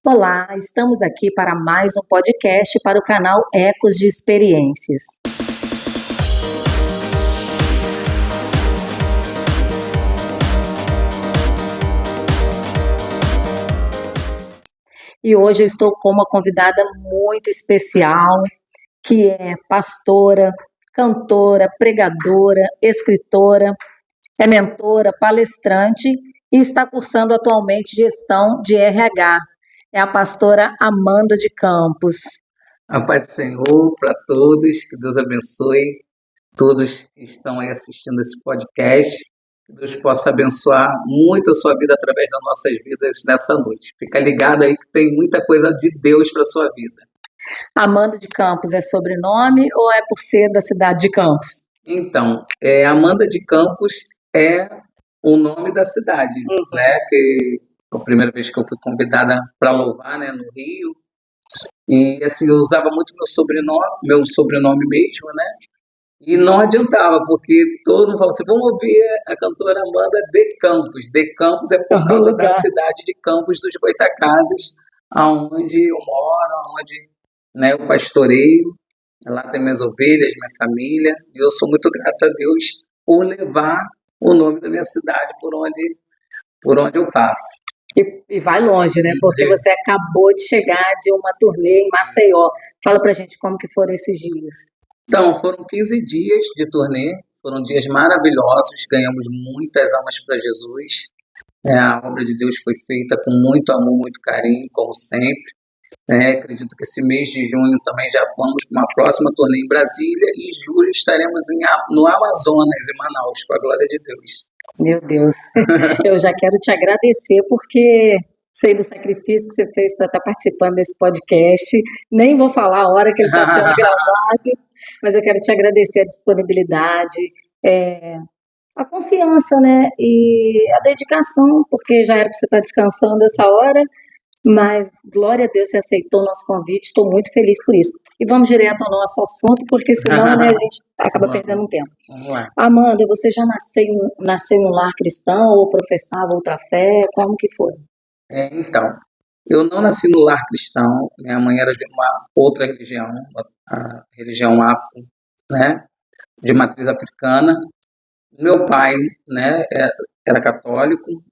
Olá, estamos aqui para mais um podcast para o canal Ecos de Experiências. E hoje eu estou com uma convidada muito especial, que é pastora, cantora, pregadora, escritora, é mentora, palestrante e está cursando atualmente gestão de RH. É a pastora Amanda de Campos. A paz do Senhor para todos, que Deus abençoe todos que estão aí assistindo esse podcast, que Deus possa abençoar muito a sua vida através das nossas vidas nessa noite. Fica ligado aí que tem muita coisa de Deus para a sua vida. Amanda de Campos é sobrenome ou é por ser da cidade de Campos? Então, Amanda de Campos é o nome da cidade, né? Que foi a primeira vez que eu fui convidada para louvar, né, no Rio. E assim, eu usava muito meu sobrenome mesmo, né? E não adiantava, porque todo mundo falava assim, vamos ouvir a cantora Amanda de Campos. De Campos é por causa da cidade de Campos dos Goytacazes, aonde eu moro, aonde, né, eu pastoreio. Lá tem minhas ovelhas, minha família. E eu sou muito grato a Deus por levar o nome da minha cidade por onde eu passo. E vai longe, né? Porque você acabou de chegar de uma turnê em Maceió. Fala pra gente como que foram esses dias. Então, foram 15 dias de turnê, foram dias maravilhosos, ganhamos muitas almas para Jesus. A obra de Deus foi feita com muito amor, muito carinho, como sempre. Acredito que esse mês de junho também já vamos para uma próxima turnê em Brasília e em julho estaremos no Amazonas, em Manaus, com a glória de Deus. Meu Deus, eu já quero te agradecer porque sei do sacrifício que você fez para estar participando desse podcast. Nem vou falar a hora que ele está sendo gravado, mas eu quero te agradecer a disponibilidade, a confiança, né? E a dedicação, porque já era para você estar descansando essa hora, mas glória a Deus você aceitou o nosso convite, estou muito feliz por isso. E vamos direto ao nosso assunto, porque senão, né, a gente acaba perdendo um tempo. Vamos lá. Amanda, você já nasceu em um lar cristão ou professava outra fé? Como que foi? Então, eu não nasci no lar cristão, minha mãe era de uma outra religião, a religião afro, né, de matriz africana. Meu pai, né, era católico,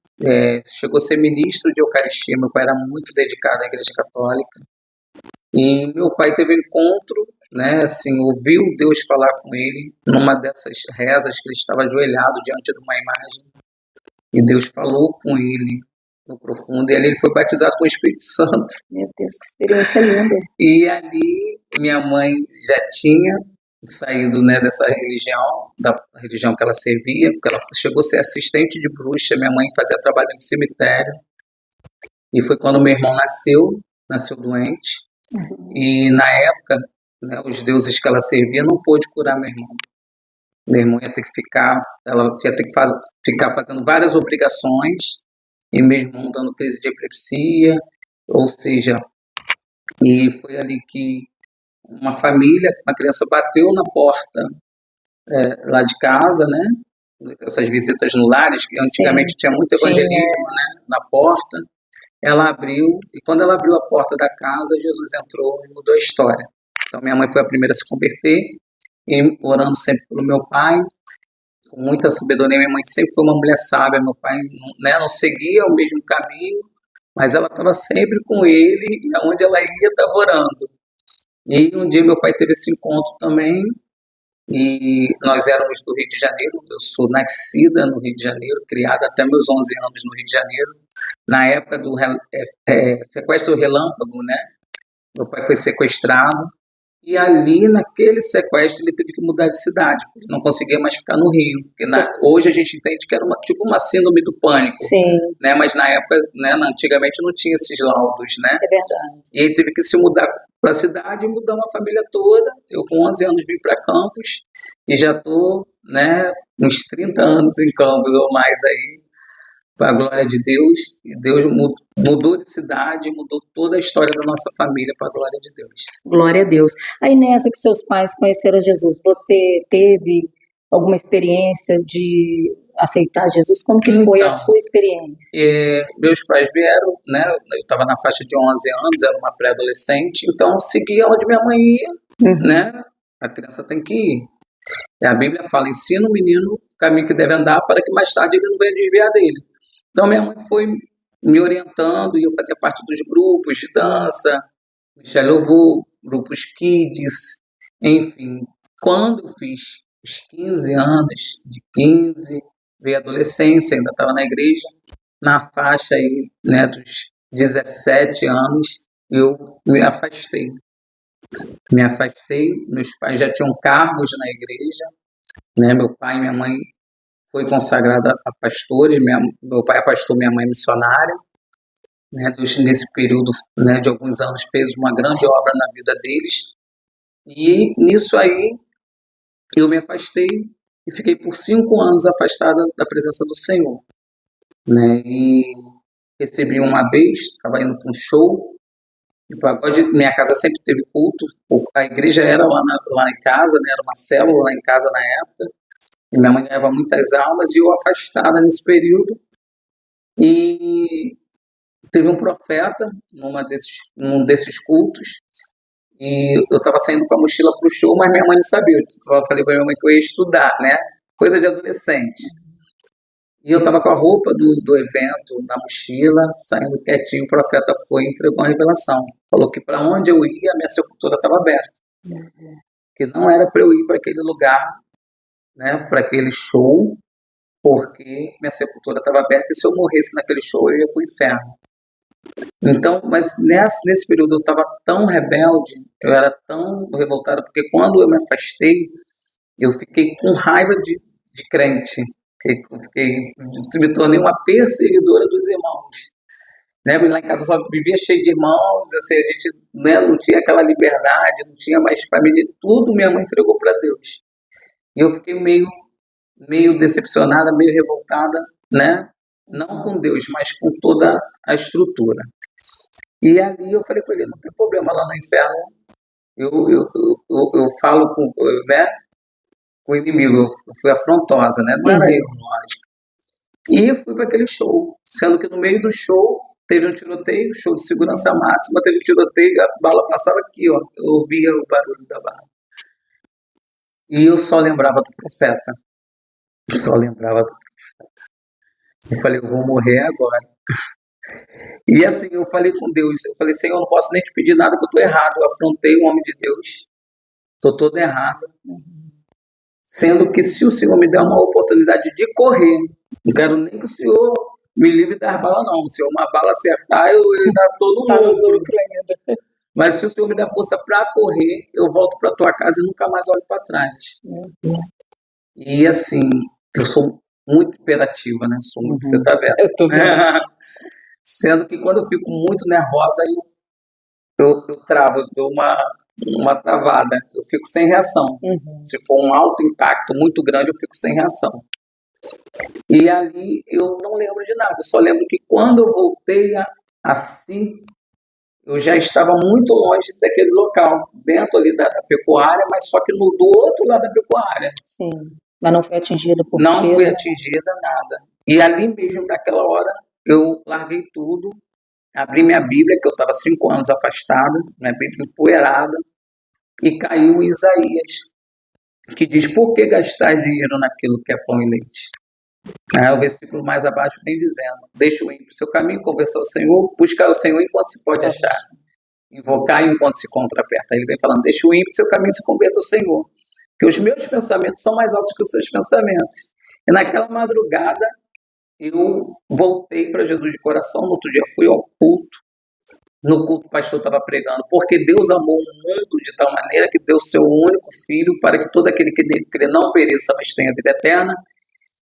chegou a ser ministro de Eucaristia, meu pai era muito dedicado à Igreja Católica. E meu pai teve um encontro, né, assim, ouviu Deus falar com ele numa dessas rezas que ele estava ajoelhado diante de uma imagem. E Deus falou com ele no profundo, e ali ele foi batizado com o Espírito Santo. Meu Deus, que experiência linda. E ali minha mãe já tinha saído, né, dessa religião, da religião que ela servia, porque ela chegou a ser assistente de bruxa, minha mãe fazia trabalho em cemitério. E foi quando meu irmão nasceu doente. E na época, né, os deuses que ela servia não pôde curar meu irmão. Meu irmão ia ter que ficar fazendo várias obrigações, e meu irmão dando crise de epilepsia, ou seja, e foi ali que uma criança bateu na porta lá de casa, né? Essas visitas no lares, que antigamente tinha muito evangelismo, né, na porta. Ela abriu, e quando ela abriu a porta da casa, Jesus entrou e mudou a história. Então minha mãe foi a primeira a se converter, e orando sempre pelo meu pai, com muita sabedoria. Minha mãe sempre foi uma mulher sábia, meu pai, né, não seguia o mesmo caminho, mas ela estava sempre com ele, e aonde ela ia estava orando. E um dia meu pai teve esse encontro também, e nós éramos do Rio de Janeiro. Eu sou nascida no Rio de Janeiro, criada até meus 11 anos no Rio de Janeiro, na época do sequestro relâmpago, né? Meu pai foi sequestrado, e ali naquele sequestro ele teve que mudar de cidade, porque não conseguia mais ficar no Rio. Porque hoje a gente entende que era tipo uma síndrome do pânico. Sim. Né? Mas na época, né, antigamente não tinha esses laudos, né? É verdade. E ele teve que se mudar para a cidade e mudar uma família toda. Eu com 11 anos vim para Campos e já estou, né, uns 30 anos em Campos ou mais aí, para a glória de Deus. E Deus mudou de cidade, mudou toda a história da nossa família para a glória de Deus. Glória a Deus. Aí nessa que seus pais conheceram Jesus, você teve alguma experiência de aceitar Jesus? Como que foi a Então, sua experiência? meus pais vieram, né? Eu estava na faixa de 11 anos, era uma pré-adolescente, então eu seguia onde minha mãe ia, né? A criança tem que ir. A Bíblia fala, ensina o menino o caminho que deve andar para que mais tarde ele não venha desviar dele. Então minha mãe foi me orientando e eu fazia parte dos grupos de dança, Michel Louvor, grupos kids, enfim. Quando eu fiz os 15 anos, de 15, veio a adolescência, ainda estava na igreja, na faixa aí, né, dos 17 anos, eu me afastei. Meus pais já tinham cargos na igreja, né? Meu pai e minha mãe foi consagrado a pastores, meu pai é pastor, minha mãe é missionária, né? Nesse período, né, de alguns anos fez uma grande obra na vida deles, e nisso aí eu me afastei e fiquei por 5 anos afastada da presença do Senhor, né? E recebi uma vez, estava indo para um show de pagode, minha casa sempre teve culto, a igreja era lá em casa, né? Era uma célula lá em casa na época, e minha mãe ganhava muitas almas e eu afastada nesse período, e teve um profeta num desses cultos, e eu estava saindo com a mochila para o show, mas minha mãe não sabia. Eu falei para minha mãe que eu ia estudar, né? Coisa de adolescente. E eu estava com a roupa do evento na mochila, saindo quietinho, o profeta foi e entregou uma revelação. Falou que para onde eu ia, a minha sepultura estava aberta. Que não era para eu ir para aquele lugar, né, para aquele show, porque minha sepultura estava aberta e se eu morresse naquele show eu ia para o inferno. Então, mas nesse período eu estava tão rebelde, eu era tão revoltado, porque quando eu me afastei, eu fiquei com raiva de crente. Me tornei uma perseguidora dos irmãos. Né? Lá em casa só vivia cheio de irmãos, assim, a gente, né, não tinha aquela liberdade, não tinha mais família, tudo minha mãe entregou para Deus. E eu fiquei meio decepcionada, meio revoltada, né? Não com Deus, mas com toda a estrutura. E ali eu falei com ele, não tem problema, lá no inferno eu falo com, né, com o inimigo, eu fui afrontosa, né? Não era eu, lógico. E fui para aquele show, sendo que no meio do show teve um tiroteio, show de segurança máxima, teve um tiroteio, a bala passava aqui, ó, eu ouvia o barulho da bala. E eu só lembrava do profeta. Eu falei, eu vou morrer agora. E assim, eu falei com Deus, eu falei, Senhor, eu não posso nem te pedir nada que eu estou errado. Eu afrontei o homem de Deus, estou todo errado. Sendo que se o Senhor me der uma oportunidade de correr, não quero nem que o Senhor me livre das balas, não. Se uma bala acertar, eu ainda estou no lucro ainda. Mas se o Senhor me der força para correr, eu volto para a tua casa e nunca mais olho para trás. E assim, eu sou muito imperativa, né? Você está vendo? Eu estou vendo. Sendo que quando eu fico muito nervosa, eu travo, eu dou uma travada, eu fico sem reação. Se for um alto impacto muito grande, eu fico sem reação. E ali eu não lembro de nada, eu só lembro que quando eu voltei a si, eu já estava muito longe daquele local, dentro ali da pecuária, mas só que do outro lado da pecuária. Sim, mas não foi atingida por Não tiro. fui atingida, nada. E ali mesmo, naquela hora, eu larguei tudo, abri minha Bíblia, que eu estava 5 anos afastado, minha Bíblia empoeirada, e caiu em Isaías, que diz, por que gastar dinheiro naquilo que é pão e leite? O versículo mais abaixo vem dizendo, deixa o ímpio seu caminho, conversar ao Senhor, buscar o Senhor enquanto se pode achar, invocar enquanto se encontra perto. Aí ele vem falando, deixa o ímpio seu caminho, se converta ao Senhor, porque os meus pensamentos são mais altos que os seus pensamentos. E naquela madrugada, eu voltei para Jesus de coração, no outro dia fui ao culto, no culto o pastor estava pregando, porque Deus amou o mundo de tal maneira que deu seu único filho para que todo aquele que nele crê não pereça, mas tenha vida eterna.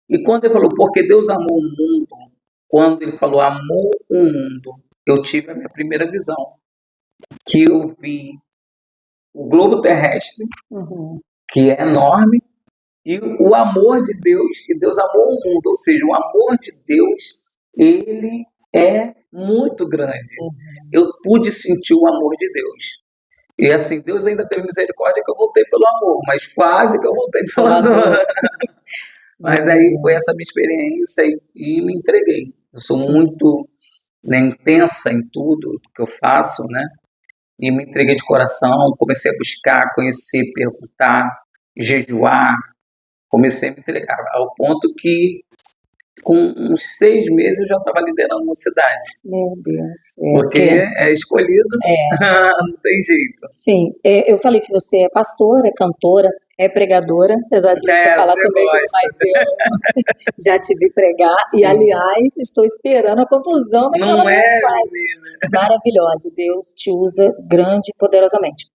E quando ele falou, porque Deus amou o mundo, quando ele falou amou o mundo, eu tive a minha primeira visão, que eu vi o globo terrestre, que é enorme, e o amor de Deus, que Deus amou o mundo, ou seja, o amor de Deus, ele é muito grande. Eu pude sentir o amor de Deus. E assim, Deus ainda teve misericórdia que eu voltei pelo amor, mas quase que eu voltei pela dor. Mas aí foi essa minha experiência e me entreguei. Eu sou Sim. muito, né, intensa em tudo que eu faço, né? E me entreguei de coração, comecei a buscar, conhecer, perguntar, jejuar, comecei a me entregar, ao ponto que com uns 6 meses eu já estava liderando uma cidade, Meu Deus. porque é escolhido, não tem jeito. Sim, eu falei que você é pastora, é cantora, é pregadora, apesar de você falar Você comigo, gosta. mas eu já te vi pregar e, aliás, estou esperando a conclusão daquela Não é, mensagem menina? maravilhosa. Deus te usa grande e poderosamente.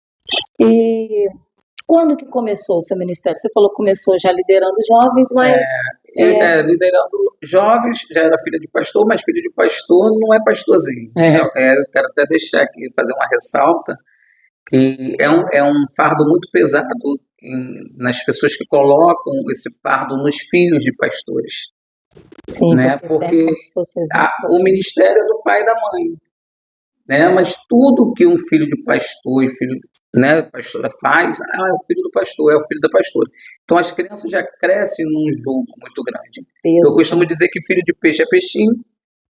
E quando que começou o seu ministério? Você falou que começou já liderando jovens, mas Liderando jovens, já era filha de pastor, mas filho de pastor não é pastorzinho. Eu quero até deixar aqui, fazer uma ressalta, que é um fardo muito pesado nas pessoas que colocam esse fardo nos filhos de pastores. sim, Né? sempre Porque como se fosse exemplo. o ministério é do pai e da mãe. Né? Mas tudo que um filho de pastor e filho, né, pastora faz, é o filho do pastor, é o filho da pastora. Então as crianças já crescem num jogo muito grande. Eu costumo dizer que filho de peixe é peixinho,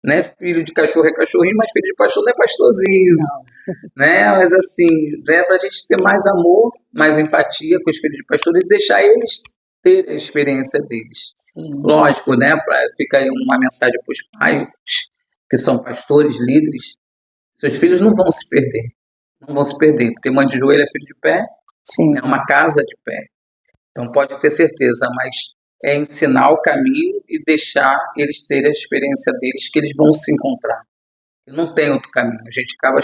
né? Filho de cachorro é cachorrinho, mas filho de pastor não é pastorzinho. Né? Mas assim, né, para a gente ter mais amor, mais empatia com os filhos de pastores e deixar eles ter a experiência deles. Sim. Lógico, né? Fica aí uma mensagem para os pais que são pastores, líderes. Seus filhos não vão se perder. Não vão se perder, porque mãe de joelho é filho de pé, Sim. é uma casa de pé. Então pode ter certeza, mas é ensinar o caminho e deixar eles terem a experiência deles, que eles vão se encontrar. Não tem outro caminho. A gente acaba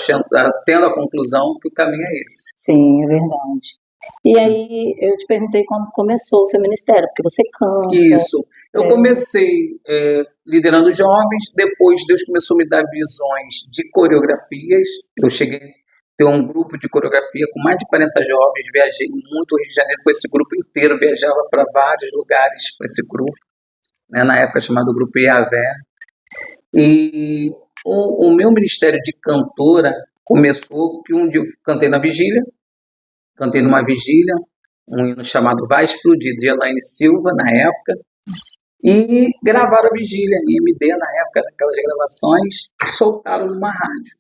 tendo a conclusão que o caminho é esse. Sim, é verdade. E aí eu te perguntei quando começou o seu ministério, porque você canta. Isso. Eu comecei liderando jovens, depois Deus começou a me dar visões de coreografias. Eu cheguei a ter um grupo de coreografia com mais de 40 jovens, viajei muito ao Rio de Janeiro com esse grupo inteiro, viajava para vários lugares com esse grupo, né, na época chamado Grupo Iavé. E o meu ministério de cantora começou que um dia eu cantei numa vigília, um hino chamado Vai Explodir, de Elaine Silva, na época, e gravaram a vigília em MD, na época, aquelas gravações, soltaram numa rádio.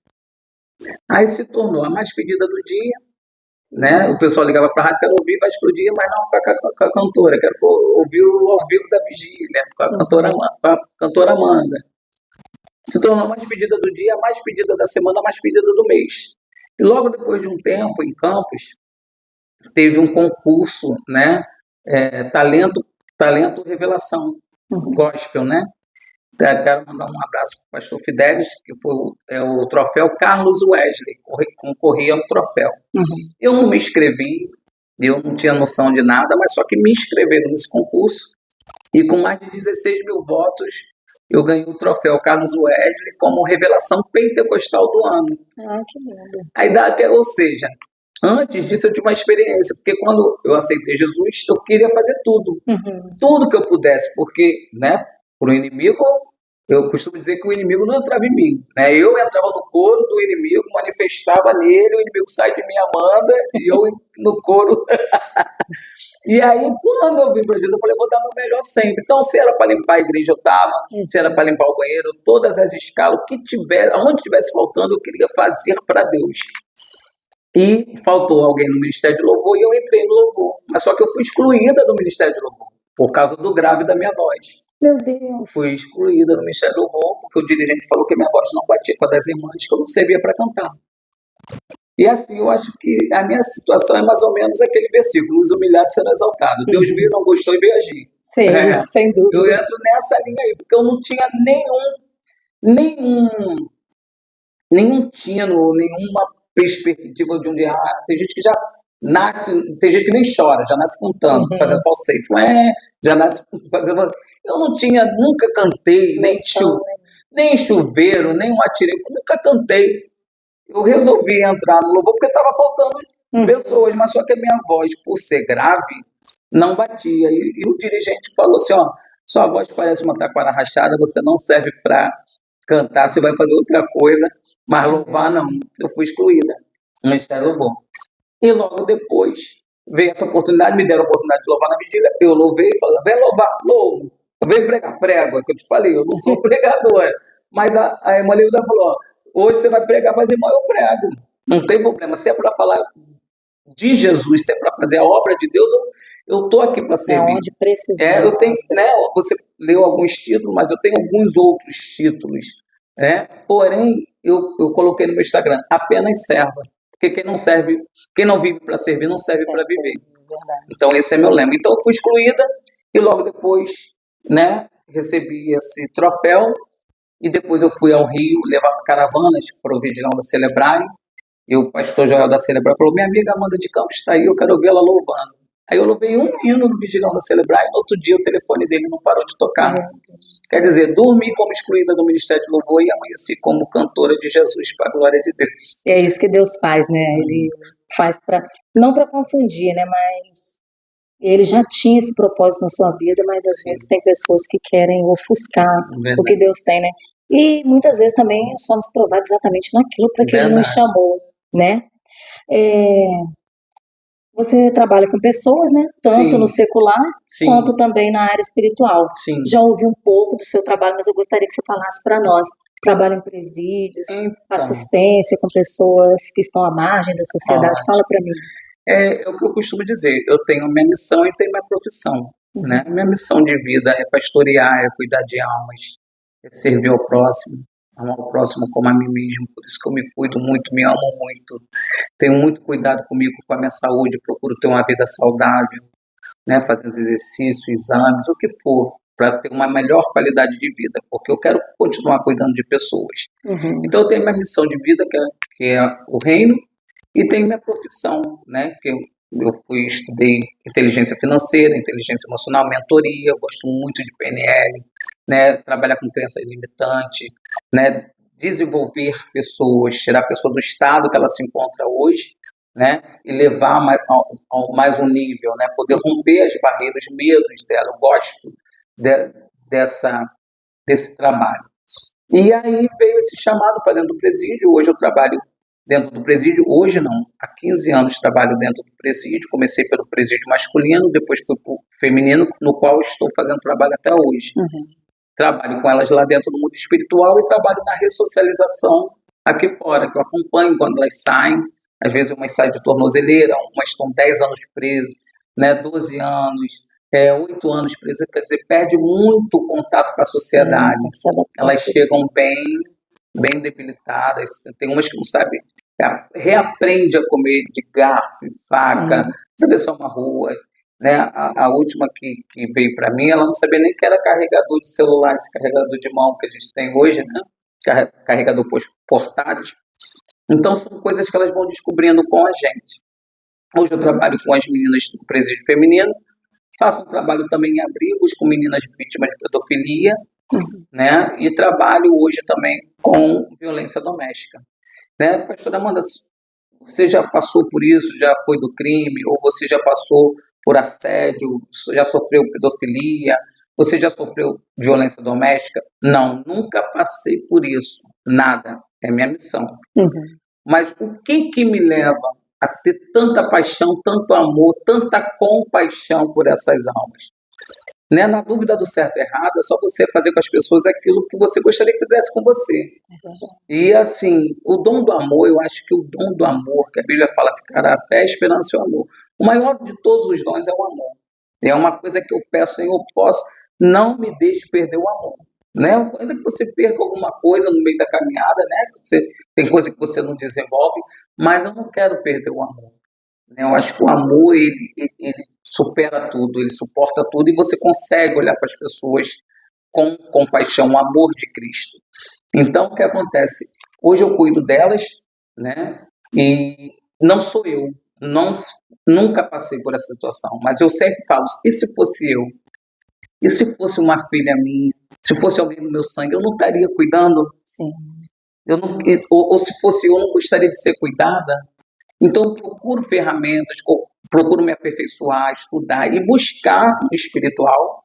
Aí se tornou a mais pedida do dia, né? O pessoal ligava para a rádio, quero ouvir Vai Explodir, mas não com a cantora, quero ouvir o ao vivo da vigília, com a cantora Amanda. Se tornou a mais pedida do dia, a mais pedida da semana, a mais pedida do mês. E logo depois de um tempo, em Campos, teve um concurso, né? Talento Revelação, gospel, né? Quero mandar um abraço para o pastor Fidelis, que foi o troféu Carlos Wesley, concorria ao troféu. Eu não me inscrevi, eu não tinha noção de nada, mas só que me inscreveram nesse concurso e com mais de 16 mil votos eu ganhei o troféu Carlos Wesley como revelação pentecostal do ano. Que lindo. Ou seja, antes disso eu tive uma experiência, porque quando eu aceitei Jesus, eu queria fazer tudo. Tudo que eu pudesse, porque, né, para o inimigo, eu costumo dizer que o inimigo não entrava em mim. Né? Eu entrava no coro do inimigo, manifestava nele, o inimigo sai de mim, Amanda, e eu no coro. E aí, quando eu vim para Jesus, eu falei, vou dar o meu melhor sempre. Então, se era para limpar a igreja, eu estava. Se era para limpar o banheiro, todas as escalas, o que tiver, aonde estivesse faltando, eu queria fazer para Deus. E faltou alguém no Ministério de Louvor e eu entrei no Louvor. Mas só que eu fui excluída do Ministério de Louvor, por causa do grave da minha voz. Meu Deus. Fui excluída do Ministério do Louvor, porque o dirigente falou que minha voz não batia com a das irmãs, que eu não servia para cantar. E assim, eu acho que a minha situação é mais ou menos aquele versículo, os humilhados serão exaltados. Deus viu, não gostou e veio agir. Sim, sem dúvida. Eu entro nessa linha aí, porque eu não tinha nenhum tino, nenhuma perspectiva de um dia. Tem gente que já nasce, tem gente que nem chora, já nasce cantando, fazendo falsete, já nasce fazendo. Eu não tinha, nunca cantei, nem em chuveiro, nem um atirei, nunca cantei. Eu resolvi entrar no louvor porque estava faltando pessoas, mas só que a minha voz, por ser grave, não batia. E o dirigente falou assim, sua voz parece uma taquara rachada, você não serve para cantar, você vai fazer outra coisa, mas louvar não. Eu fui excluída no Ministério do Louvor. E logo depois, veio essa oportunidade, me deram a oportunidade de louvar na vigília, eu louvei, falei, vem louvar, louvo. Eu venho pregar, prego, é o que eu te falei, eu não sou pregador. Mas a irmã Lívia falou, ó, hoje você vai pregar, mas irmão, eu prego. Não tem problema, se é para falar de Jesus, se é para fazer a obra de Deus, eu estou aqui para servir. Onde precisar. Eu tenho, né, você leu alguns títulos, mas eu tenho alguns outros títulos. Porém, eu coloquei no meu Instagram, apenas serva. Porque quem não vive para servir, não serve para viver. Verdade. Então, esse é meu lema. Então, eu fui excluída e logo depois, né, recebi esse troféu e depois eu fui ao Rio levar caravanas para o Vigilão da Celebrare. E o pastor Joel da Celebrare falou, minha amiga Amanda de Campos está aí, eu quero ouvir ela louvando. Aí eu louvei um hino no Vigilão da Celebrare e no outro dia o telefone dele não parou de tocar. Quer dizer, dormi como excluída do Ministério de Louvor e amanheci como cantora de Jesus, para a glória de Deus. É isso que Deus faz, né? Ele faz não para confundir, né? Mas ele já tinha esse propósito na sua vida, mas às vezes tem pessoas que querem ofuscar o que Deus tem, né? E muitas vezes também somos provados exatamente naquilo para que Ele nos chamou, né? Você trabalha com pessoas, né? Tanto no secular, quanto também na área espiritual. Sim. Já ouvi um pouco do seu trabalho, mas eu gostaria que você falasse para nós. Trabalho em presídios, assistência com pessoas que estão à margem da sociedade. Fala para mim. É o que eu costumo dizer. Eu tenho minha missão e tenho minha profissão. Né? Minha missão de vida é pastorear, é cuidar de almas, é servir ao próximo. Amar o próximo como a mim mesmo, por isso que eu me cuido muito, me amo muito, tenho muito cuidado comigo, com a minha saúde, procuro ter uma vida saudável, né, fazendo exercícios, exames, o que for, para ter uma melhor qualidade de vida, porque eu quero continuar cuidando de pessoas. Então eu tenho minha missão de vida, que é o reino, e tenho minha profissão, né, que eu estudei inteligência financeira, inteligência emocional, mentoria, eu gosto muito de PNL, né, trabalhar com crença limitante, né, desenvolver pessoas, tirar a pessoa do estado que ela se encontra hoje, né, e levar a mais um nível, né, poder romper as barreiras, os medos dela. Eu gosto desse trabalho. E aí veio esse chamado para dentro do presídio. Hoje eu trabalho dentro do presídio, hoje não, há 15 anos trabalho dentro do presídio, comecei pelo presídio masculino, depois fui para o feminino, no qual estou fazendo trabalho até hoje. Trabalho com elas lá dentro do mundo espiritual e trabalho na ressocialização aqui fora, que eu acompanho quando elas saem. Às vezes umas saem de tornozeleira, umas estão 10 anos presas, né, 12 anos, 8 anos presas, quer dizer, perde muito contato com a sociedade. Elas chegam bem debilitadas, tem umas que não sabem, reaprende a comer de garfo e faca, atravessar uma rua. Né, a última que veio para mim, ela não sabia nem que era carregador de celular, esse carregador de mão que a gente tem hoje, né, carregador portátil. Então são coisas que elas vão descobrindo com a gente. Hoje eu trabalho com as meninas do presídio feminino, faço um trabalho também em abrigos com meninas vítimas de pedofilia, né, e trabalho hoje também com violência doméstica. Né, pastora Amanda, você já passou por isso, já foi do crime, ou você já passou por assédio, já sofreu pedofilia, você já sofreu violência doméstica? Não, nunca passei por isso, nada, é minha missão. Mas o que me leva a ter tanta paixão, tanto amor, tanta compaixão por essas almas? Né? Na dúvida do certo e errado, é só você fazer com as pessoas aquilo que você gostaria que fizesse com você. E assim, o dom do amor, eu acho que o dom do amor, que a Bíblia fala, ficará a fé, a esperança e o amor. O maior de todos os dons é o amor. É uma coisa que eu peço, Senhor, não me deixe perder o amor. Né? Ainda que você perca alguma coisa no meio da caminhada, né? Tem coisa que você não desenvolve, mas eu não quero perder o amor. Eu acho que o amor, ele supera tudo, ele suporta tudo e você consegue olhar para as pessoas com compaixão, o amor de Cristo. Então, o que acontece? Hoje eu cuido delas, né? E não sou eu, nunca passei por essa situação, mas eu sempre falo, e se fosse eu? E se fosse uma filha minha? Se fosse alguém do meu sangue, eu não estaria cuidando? Sim. Ou se fosse eu, não gostaria de ser cuidada? Então, eu procuro ferramentas, procuro me aperfeiçoar, estudar e buscar no espiritual,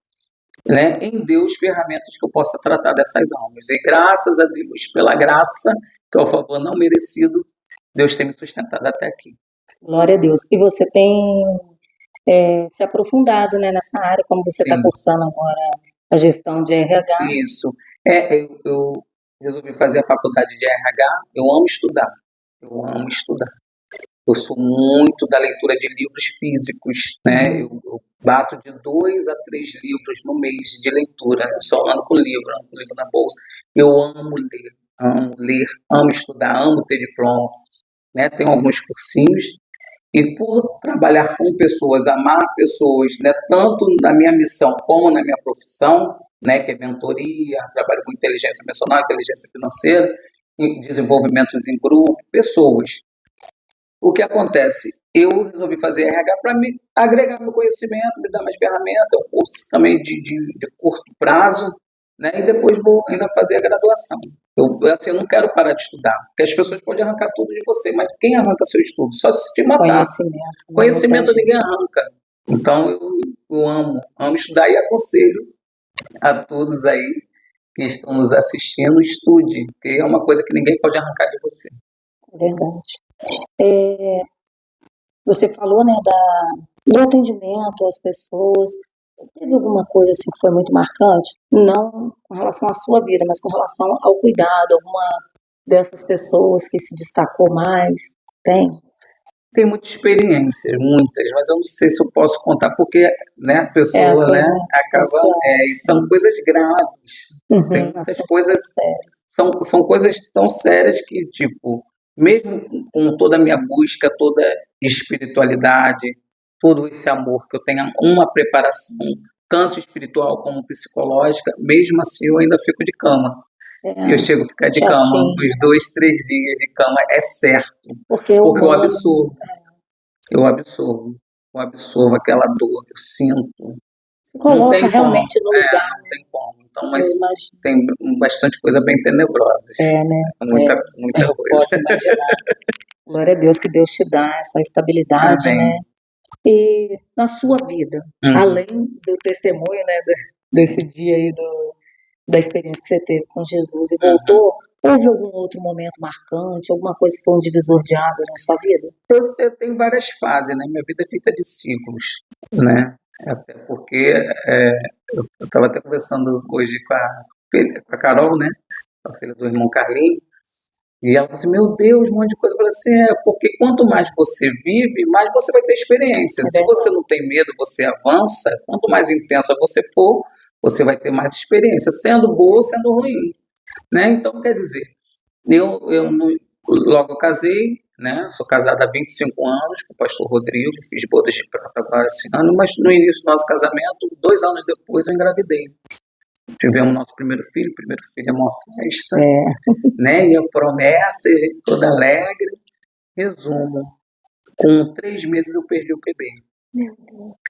né, em Deus, ferramentas que eu possa tratar dessas almas. E graças a Deus, pela graça, que é o favor não merecido, Deus tem me sustentado até aqui. Glória a Deus. E você tem se aprofundado, né, nessa área, como você está Sim, cursando agora a gestão de RH. isso. Eu resolvi fazer a faculdade de RH. Eu amo estudar. Eu amo estudar. Eu sou muito da leitura de livros físicos, né? Eu bato de 2 a 3 livros no mês de leitura. Eu só ando com livro na bolsa. Eu amo ler, amo estudar, amo ter diploma, né? Tenho alguns cursinhos. E por trabalhar com pessoas, amar pessoas, né? Tanto na minha missão como na minha profissão, né? Que é mentoria, trabalho com inteligência emocional, inteligência financeira, em desenvolvimentos em grupo, pessoas. O que acontece? Eu resolvi fazer RH para me agregar meu conhecimento, me dar mais ferramentas, um curso também de curto prazo, né? E depois vou ainda fazer a graduação. Eu não quero parar de estudar, porque as pessoas podem arrancar tudo de você, mas quem arranca seu estudo? Só se te matar. Conhecimento, né? Conhecimento ninguém arranca. Então eu amo estudar e aconselho a todos aí que estão nos assistindo, estude, porque é uma coisa que ninguém pode arrancar de você. É verdade. Você falou, né, do atendimento às pessoas. Teve alguma coisa assim que foi muito marcante? Não com relação à sua vida, mas com relação ao cuidado, alguma dessas pessoas que se destacou mais? Tem? Tem muita experiência, muitas, mas eu não sei se eu posso contar, porque né, a pessoa né, acaba. E são coisas graves. Tem muitas coisas. São coisas tão sérias que, tipo, mesmo com toda a minha busca, toda espiritualidade, todo esse amor que eu tenho, uma preparação, tanto espiritual como psicológica, mesmo assim eu ainda fico de cama. Eu chego a ficar de cama uns 2, 3 dias de cama, é certo. Porque eu absorvo. Eu absorvo aquela dor, eu sinto. Se coloca realmente no lugar. Não tem como. Então, mas tem bastante coisa bem tenebrosa. Né? Muita coisa. Posso imaginar. Glória a Deus que Deus te dá essa estabilidade, né? E na sua vida, além do testemunho, né, desse dia aí da experiência que você teve com Jesus e voltou, houve algum outro momento marcante, alguma coisa que foi um divisor de águas na sua vida? Eu tenho várias fases, né? Minha vida é feita de ciclos, né? Até porque eu estava até conversando hoje com a Carol, né? A filha do irmão Carlinhos, e ela falou assim, meu Deus, um monte de coisa. Eu falei assim, porque quanto mais você vive, mais você vai ter experiência. Se você não tem medo, você avança, quanto mais intensa você for, você vai ter mais experiência, sendo boa ou sendo ruim. Né? Então, quer dizer, logo eu casei, né? Sou casada há 25 anos com o pastor Rodrigo, fiz bodas de prata agora esse ano, mas no início do nosso casamento, 2 anos depois, eu engravidei. Tivemos nosso primeiro filho é uma festa, né? E a promessa, a gente toda alegre. Resumo, com 3 meses eu perdi o bebê.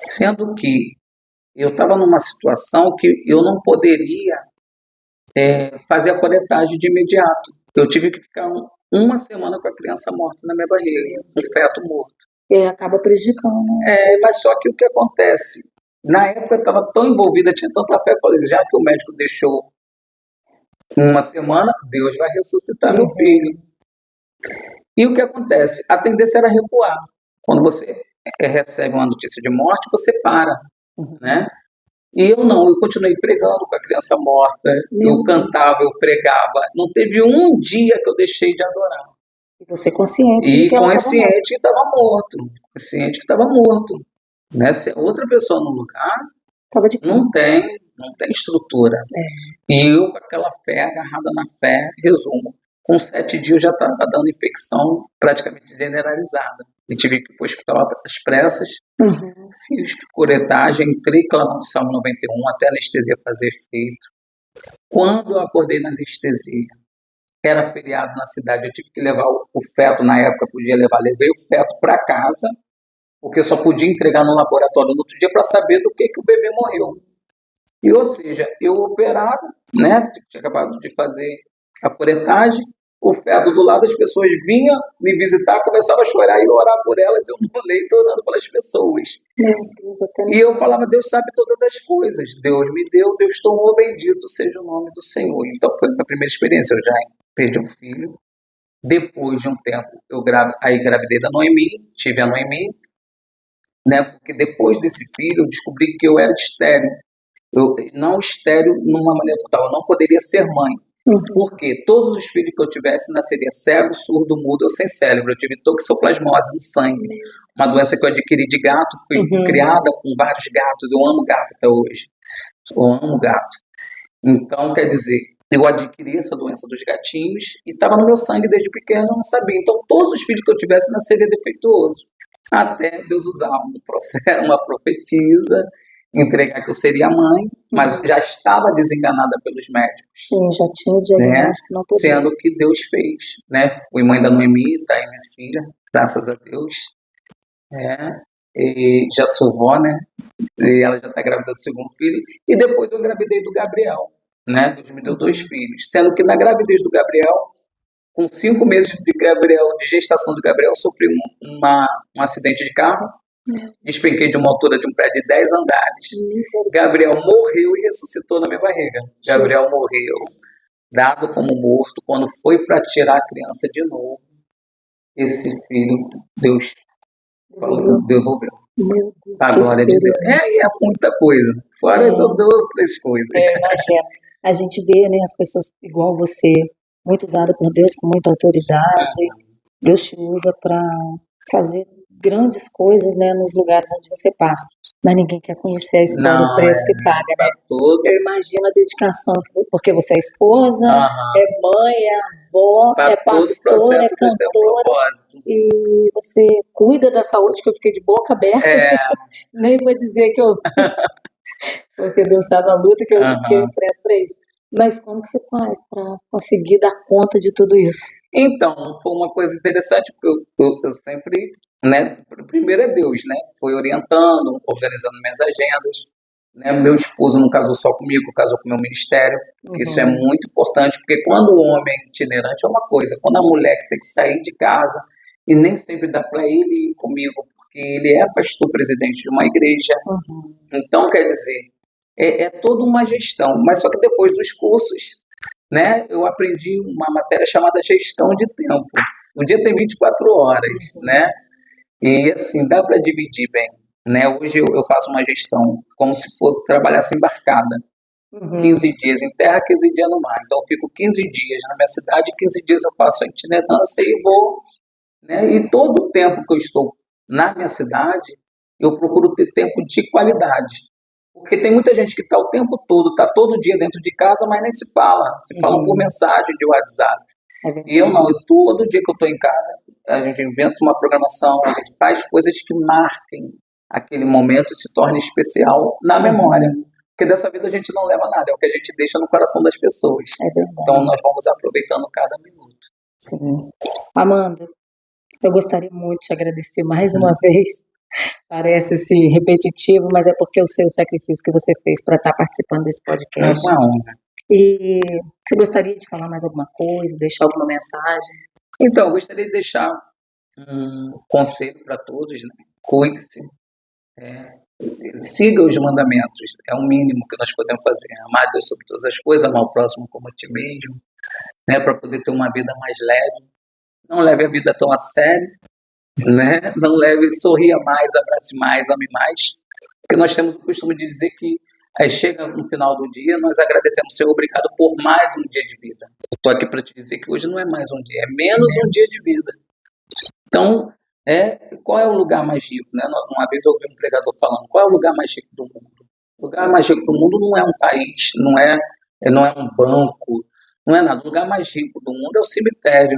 Sendo que eu estava numa situação que eu não poderia fazer a coletagem de imediato. Eu tive que ficar uma semana com a criança morta na minha barriga, um feto morto. Acaba prejudicando. Mas só que o que acontece? Na época eu estava tão envolvida, tinha tanta fé, eu falei, já que o médico deixou uma semana, Deus vai ressuscitar meu filho. E o que acontece? A tendência era recuar. Quando você recebe uma notícia de morte, você para, né? E eu não, eu continuei pregando com a criança morta, eu cantava, eu pregava. Não teve um dia que eu deixei de adorar. E você consciente? E consciente que estava morto. Consciente que estava morto. Né? Se outra pessoa no lugar, não tem estrutura. E eu com aquela fé, agarrada na fé, resumo, com 7 dias eu já estava dando infecção praticamente generalizada. E tive que ir para o hospital às pressas, fiz curetagem, entrei clamando o Salmo 91 até a anestesia fazer efeito. Quando eu acordei na anestesia, era feriado na cidade, eu tive que levar o feto, na época podia levar, levei o feto para casa, porque só podia entregar no laboratório no outro dia para saber do que o bebê morreu. E, ou seja, eu operado, né, tinha acabado de fazer a curetagem, o feto do lado, as pessoas vinham me visitar, começavam a chorar e orar por elas, eu no leito orando pelas pessoas. E eu falava, Deus sabe todas as coisas, Deus me deu, Deus tomou, bendito seja o nome do Senhor. Então foi a minha primeira experiência, eu já perdi um filho. Depois de um tempo, eu engravidei da Noemi, tive a Noemi. né? Porque depois desse filho eu descobri que eu era estéril. Eu não estéril numa maneira total, eu não poderia ser mãe. Porque todos os filhos que eu tivesse nasceria cego, surdo, mudo ou sem cérebro. Eu tive toxoplasmose no sangue, uma doença que eu adquiri de gato, fui criada com vários gatos, eu amo gato até hoje. Eu amo gato. Então, quer dizer, eu adquiri essa doença dos gatinhos e estava no meu sangue desde pequeno, eu não sabia. Então, todos os filhos que eu tivesse nasceria defeituoso. Até Deus usar uma profetisa, entregar que eu seria mãe, mas já estava desenganada pelos médicos. Sim, já tinha o diagnóstico, não podia. Sendo que Deus fez, né? Fui mãe da Noemi, tá aí minha filha, graças a Deus. E já sou vó, né? E ela já está grávida do segundo filho. E depois eu engravidei do Gabriel, né? Deus me deu 2 filhos. Sendo que na gravidez do Gabriel, com 5 meses de gestação do Gabriel, sofri um acidente de carro. Despenquei de uma altura de um prédio de 10 andares. Gabriel morreu e ressuscitou na minha barriga. Gabriel morreu, dado como morto. Quando foi para tirar a criança de novo, esse filho, Deus devolveu. Meu Deus, a glória de Deus. É muita coisa. Fora as outras coisas. Imagina. A gente vê, né, as pessoas igual você, muito usada por Deus, com muita autoridade. Deus te usa para fazer grandes coisas, né, nos lugares onde você passa. Mas ninguém quer conhecer a história, o preço que paga, né? Eu imagino a dedicação, porque você é esposa, é mãe, é avó, é pastora, é cantora, e você cuida da saúde, que eu fiquei de boca aberta. Nem vou dizer que eu... porque Deus está na luta, que eu enfrento para isso. Mas como que você faz para conseguir dar conta de tudo isso? Então, foi uma coisa interessante, porque eu sempre, né, primeiro é Deus, né, foi orientando, organizando minhas agendas, né, meu esposo não casou só comigo, casou com o meu ministério, isso é muito importante, porque quando o homem é itinerante é uma coisa, quando a mulher que tem que sair de casa, e nem sempre dá para ele ir comigo, porque ele é pastor-presidente de uma igreja, então, quer dizer, é toda uma gestão, mas só que depois dos cursos, né, eu aprendi uma matéria chamada gestão de tempo. O dia tem 24 horas, né? E assim, dá para dividir bem, né? Hoje eu faço uma gestão como se for trabalhasse embarcada. 15 dias em terra, 15 dias no mar. Então eu fico 15 dias na minha cidade, 15 dias eu faço a itinerância e vou, né? E todo o tempo que eu estou na minha cidade, eu procuro ter tempo de qualidade. Porque tem muita gente que está o tempo todo, está todo dia dentro de casa, mas nem se fala. Se fala por mensagem de WhatsApp. E eu não, todo dia que eu estou em casa, a gente inventa uma programação, a gente faz coisas que marquem aquele momento e se torne especial na memória. Porque dessa vida a gente não leva nada, é o que a gente deixa no coração das pessoas. Então nós vamos aproveitando cada minuto. Sim. Amanda, eu gostaria muito de te agradecer mais uma vez. Parece repetitivo, mas é porque eu sei o sacrifício que você fez para estar participando desse podcast. É uma honra. E você gostaria de falar mais alguma coisa, deixar alguma mensagem? Então, eu gostaria de deixar um conselho para todos, né? Cuide-se, siga os mandamentos, é o mínimo que nós podemos fazer. Amar a Deus sobre todas as coisas, amar o próximo como a ti mesmo, né? Para poder ter uma vida mais leve. Não leve a vida tão a sério. Né? Não leve, sorria mais, abrace mais, ame mais, porque nós temos o costume de dizer que aí chega no final do dia, nós agradecemos, Senhor, obrigado por mais um dia de vida. Eu estou aqui para te dizer que hoje não é mais um dia, é menos um dia de vida. Então, qual é o lugar mais rico? Né? Uma vez eu ouvi um pregador falando, qual é o lugar mais rico do mundo? O lugar mais rico do mundo não é um país, não é um banco, não é nada. O lugar mais rico do mundo é o cemitério,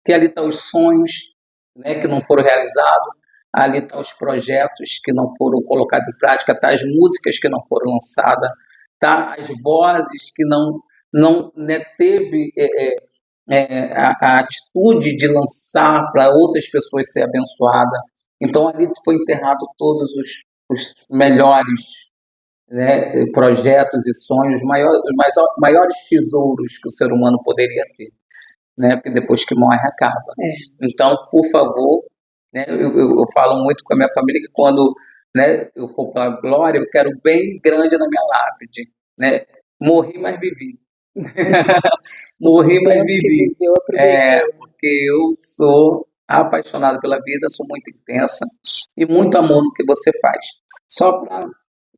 que ali estão os sonhos, né, que não foram realizados, ali estão os projetos que não foram colocados em prática, tá as músicas que não foram lançadas, tá as vozes que não né, teve a atitude de lançar para outras pessoas ser abençoada. Então ali foi enterrado todos os melhores, né, projetos e sonhos, os maiores tesouros que o ser humano poderia ter. Né, porque depois que morre acaba. Então, por favor, né, eu falo muito com a minha família que quando, né, eu for para a glória, eu quero bem grande na minha lápide, né? Morri, mas vivi. Morri, mas vivi. Porque eu sou apaixonada pela vida, sou muito intensa e muito amor no que você faz. Só para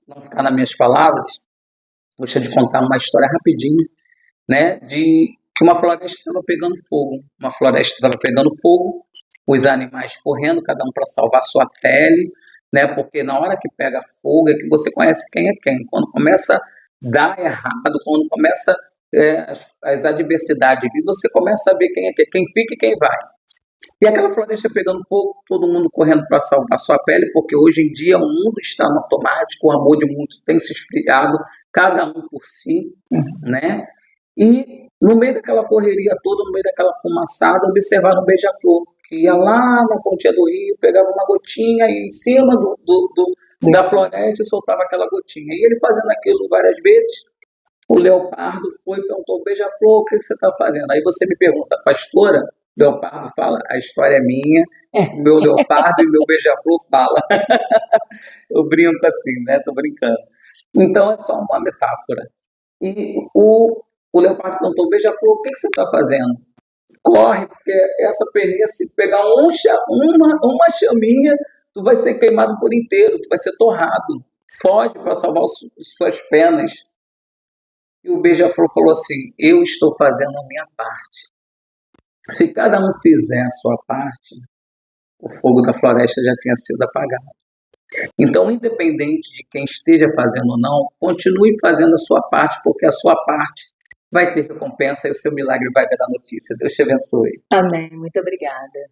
não ficar nas minhas palavras, gostaria de contar uma história rapidinho, né, de que uma floresta estava pegando fogo. Uma floresta estava pegando fogo, os animais correndo, cada um para salvar sua pele, né, porque na hora que pega fogo é que você conhece quem é quem. Quando começa a dar errado, quando começa as adversidades, você começa a ver quem é quem fica e quem vai. E aquela floresta pegando fogo, todo mundo correndo para salvar sua pele, porque hoje em dia o mundo está no automático, o amor de muitos tem se esfriado, cada um por si, né? E no meio daquela correria toda, no meio daquela fumaçada, observaram um beija-flor, que ia lá na pontinha do rio, pegava uma gotinha e em cima da floresta e soltava aquela gotinha. E ele fazendo aquilo várias vezes, o leopardo foi e perguntou: beija-flor, o que você está fazendo? Aí você me pergunta: pastora? O leopardo fala: a história é minha, o meu leopardo e o meu beija-flor fala. Eu brinco assim, né? Tô brincando. Então é só uma metáfora. E o leopardo perguntou: beija-flor, o que você está fazendo? Corre, porque essa peninha, se pegar uma chaminha, tu vai ser queimado por inteiro, tu vai ser torrado. Foge para salvar suas penas. E o beija-flor falou assim: eu estou fazendo a minha parte. Se cada um fizer a sua parte, o fogo da floresta já tinha sido apagado. Então, independente de quem esteja fazendo ou não, continue fazendo a sua parte, porque a sua parte vai ter recompensa e o seu milagre vai virar notícia. Deus te abençoe. Amém. Muito obrigada.